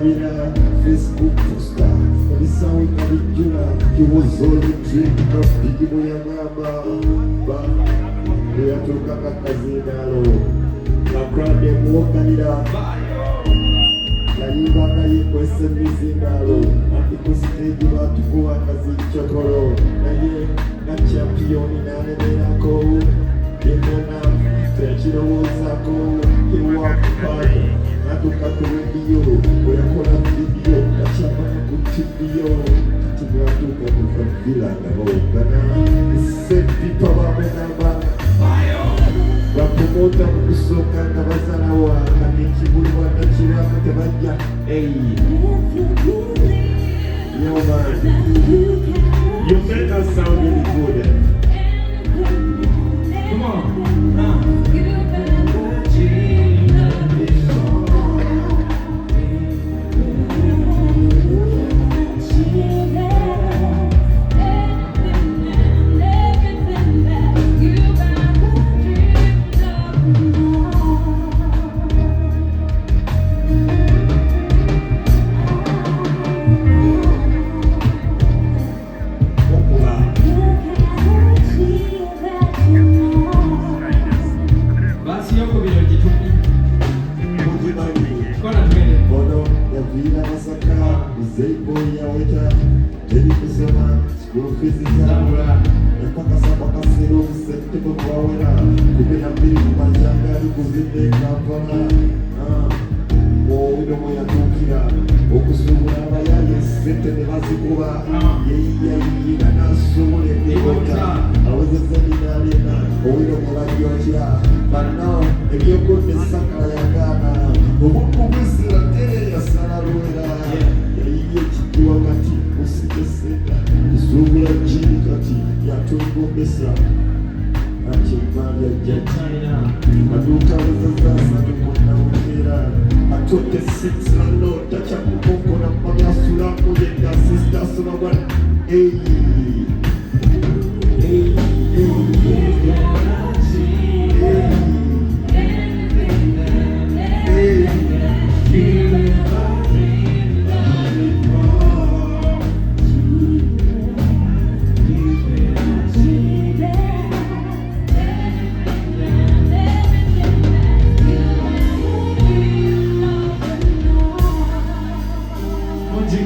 Sabina, Facebook poster, every sound of the Juna, he was only dreaming of Biggie Muyangaba, but we are talking about Kazinalo, the crowd them walking it up. Nayibanga yekwese mizingalo, andikusiteji watu kuwa kazi chokoro, naye na championi nanenerako, yemona, techiro wozako, yewakupaya. Natuka kuredio, uyakona video, kachapa na kutibio. Tunatuka tukavila na hokana, sepi pawamenaba. Wapomota mkusoka na wazana waka, nikibuli wanachira mtebaja. Hey, yo man, you make us sound really good. Come on.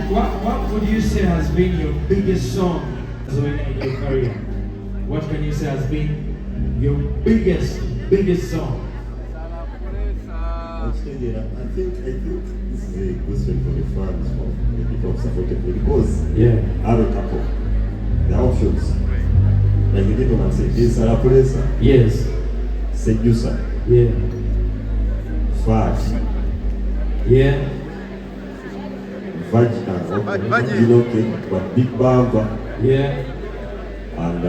What would you say has been your biggest song in your career? What can you say has been your biggest song? I think this is a question for the fans, for the people of supporting me, because I have a couple. The options. Like you didn't want to say, this is Sarapuresa. Yes. Seducer. Yeah. Fat. Yeah. Vaginal cake, but big bumper. Yeah. And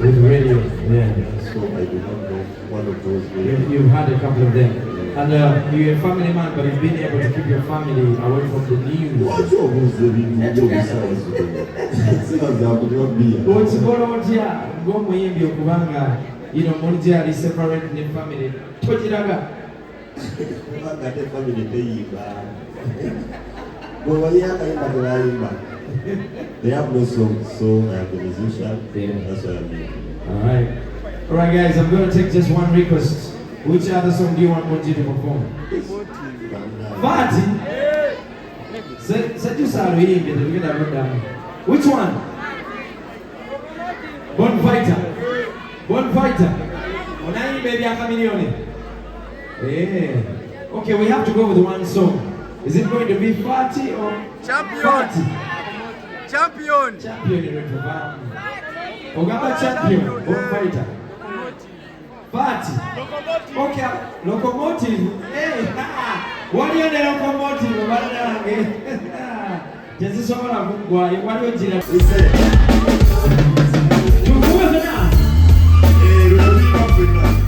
with radio. Yeah. So I do not know one of those. You've had a couple of them. Yeah. And you're a family man, but you've been able to keep your family away from the news. What's your Mondial is separate in the family. They have no song, so I am the musician. Yeah. That's what I mean. Alright guys, I'm going to take just one request. Which other song do you want Monji to perform? Party? Which one? Bonfighter. Onani baby akamilioni. Yeah. Okay, we have to go with one song. Is it going to be Party or Champion? Party? Champion. Ogaba champion. Bonfighter. Party. Okay. Locomotive. Hey. What are you the locomotive? Just so what are you doing?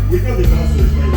We got the dancers, right?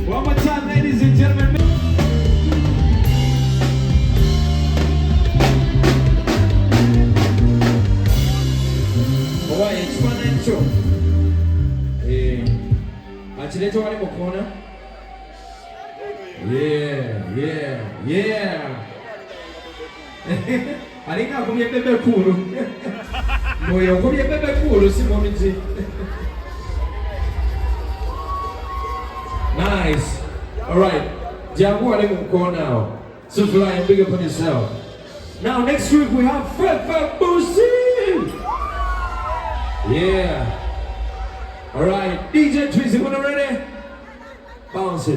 One more time, ladies and gentlemen. Alright, exponential. Achileto wale mukona. Yeah. Alinga kumye bebe kulu. Moyo kumye bebe kulu simoniti. Nice. Alright. Jambu wale mukona now. So fly and big up on yourself. Now next week we have Fred Boosie. Yeah. Alright. DJ Twizy, when you're ready, bounce it.